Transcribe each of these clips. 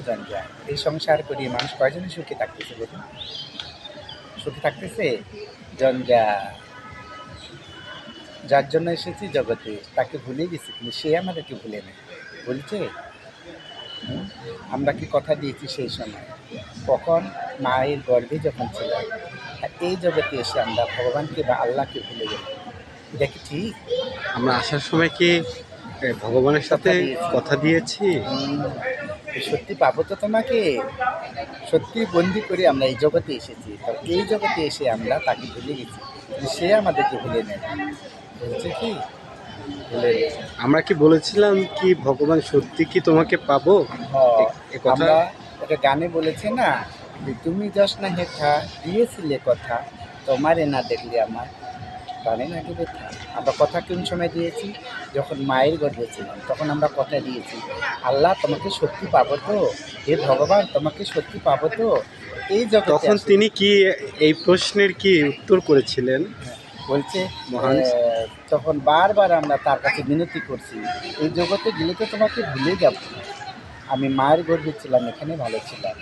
জঞ্জাল। এই সংসার করি মানুষ কয়জনই সুখে থাকতেছে বলুন? সুখে থাকতেছে? জঞ্জাল। যার জন্য এসেছি জগতে তাকে ভুলে গেছি, কিন্তু সে আমাদেরকে ভুলে নেই। বলছে আমরা কি কথা দিয়েছি সেই সময়, কখন মায়ের গর্ভে যখন ছিলাম, আর এই জগতে এসে আমরা ভগবানকে বা আল্লাহকে ভুলে গেলাম। এটা কি ঠিক? আমরা আসার সময় কি ভগবানের সাথে কথা দিয়েছি? সত্যি পাবো তো তোমাকে, সত্যি বন্দি করে আমরা এই জগতে এসেছি, তো এই জগতে এসে আমরা তাকে ভুলে গেছি, সে আমাদেরকে ভুলে নেয়। বলছে কি ভুলে গেছে। আমরা কি বলেছিলাম কি ভগবান সত্যি কি তোমাকে পাবো? এ কথা আমরা একটা গানে বলেছে না যে তুমি যশ না হেথা দিয়েছিলে কথা, তোমারে না দেখলে আমার গানে নাকি ব্যথা। আমরা কথা কোন সময় দিয়েছি? যখন মায়ের গর্ভে ছিলাম, তখন আমরা কথা দিয়েছি আল্লাহ তোমাকে সত্যি পাবো তো, হে ভগবান তোমাকে সত্যি পাবো তো এই জগতে তখন আসি। তিনি কি এই প্রশ্নের কি উত্তর করেছিলেন? বলছে মহান তখন বারবার আমরা তার কাছে বিনতি করছি, এই জগতে গেলে তো তোমাকে ভুলে যাব, আমি মায়ের গর্ভে ছিলাম, এখানে ভালো ছিলাম,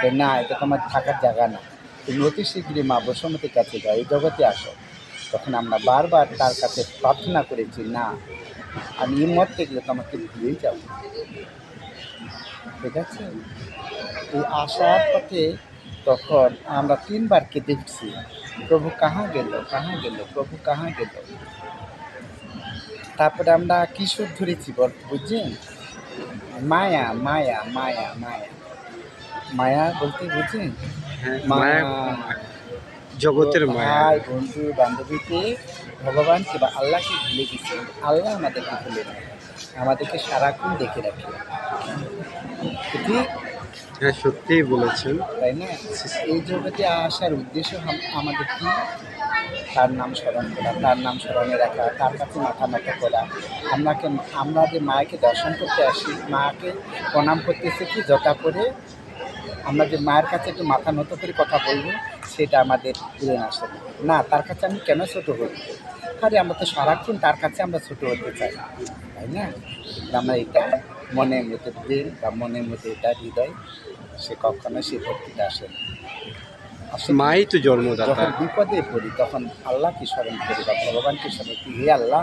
যে না এটা তোমার থাকার জায়গা না, তুমি অতি শীঘ্রই মা বসুমতীর কাছে যাও, এই জগতে আসো। তখন আমরা বারবার তার কাছে প্রার্থনা করেছি, না আমি এই মরতে গেলে তোমাকে ভুলেই যাব। ঠিক আছে, এই আসার পথে তখন আমরা 3 বার কেঁদে উঠছি, প্রভু কাহা গেল, কাহা গেল, প্রভু কাহা গেল। তারপরে আমরা কি সুর ধরেছি বুঝছেন? মায়া মায়া মায়া মায়া, মায়া বলতে বুঝছেন? হ্যাঁ, মায়া, মায়া জগতের মায়া। ভাই বন্ধু বান্ধবীকে ভগবানকে বা আল্লাহকে ভুলে গেছে, আল্লাহ আমাদেরকে ভুলে নেয়, আমাদেরকে সারাক্ষণ দেখে রাখে। ঠিক হ্যাঁ, সত্যিই বলেছেন। তাই না? এই জগতে আসার উদ্দেশ্য আমাদের কি? তার নাম স্মরণ করা, তার নাম স্মরণে রাখা, তার কাছে মাথা নত করা। আমরা যে মাকে দর্শন করতে আসি, মাকে প্রণাম করতেছি কি জটা করে, আমরা যে মায়ের কাছে একটু মাথা নত করে কথা বলবো, সেটা আমাদের ব্রেন আসে না। না, তার কাছে আমি কেন ছোটো হই? আরে আমরা তো সারাক্ষণ তার কাছে আমরা ছোটো হতে চাই, তাই না? কিন্তু আমরা এটা মনের মধ্যে ব্রেন বা মনের মধ্যে এটা হৃদয়, সে কখনো সে ভক্তিটা আসে না। আসে কি? মাই তো জন্মদাতা। যখন বিপদে পড়ি তখন আল্লাহকে স্মরণ করি বা ভগবানকে স্মরণ করি, হে আল্লাহ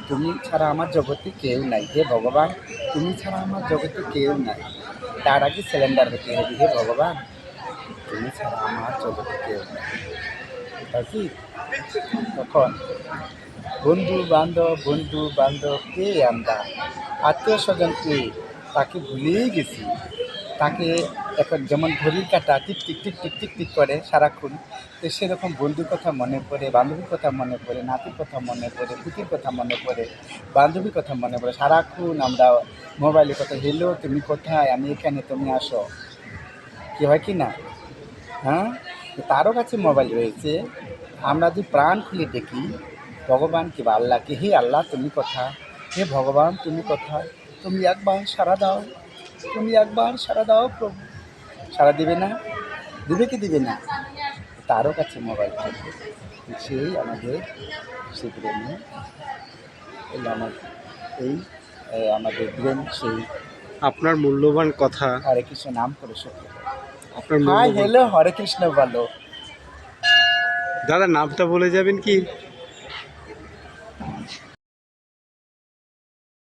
তুমি ছাড়া আমার জগতে কেউ নাই, হে ভগবান তুমি ছাড়া আমার জগতে কেউ নাই। তার আগে সিলিন্ডার হতে হবে, হে ভগবান তুমি ছাড়া আমার জগতে কেউ নাই। তাই কি? তখন বন্ধু বান্ধব কে আমরা, আত্মীয় স্বজন কে, তাকে ভুলেই গেছি। তাকে এখন যেমন ঘড়ির কাঁটা tick tick tick tick tick tick করে সারাক্ষণ, তো সেরকম বন্ধুর কথা মনে পড়ে, বান্ধবীর কথা মনে পড়ে, নাতির কথা মনে পড়ে, পুতির কথা মনে পড়ে, বান্ধবীর কথা মনে পড়ে, সারাক্ষণ আমরা মোবাইলে কথা, হেলো তুমি কোথায়, আমি এখানে, তুমি আসো। কী হয় কি না? হ্যাঁ, তারও কাছে মোবাইল রয়েছে, আমরা যদি প্রাণ খুলে দেখি ভগবানকে বা আল্লাহকে, হে আল্লাহ তুমি কোথায়, হে ভগবান তুমি কোথায়, তুমি একবার সাড়া দাও, তুমি একবার সাড়া দাও প্রভু। সাড়া দিবে না? দিবে কি দিবে না? তারও কাছে মোবাইল থাকবে, সেই আমাদের সে ব্রেনে এই আমাদের ব্রেন সেই আপনার মূল্যবান কথা, হরে কৃষ্ণ নাম করে সত্যি। আপনার হাই মূল্যবান হ্যালো হরে কৃষ্ণ বলো। দাদা, নামটা বলে যাবেন কি?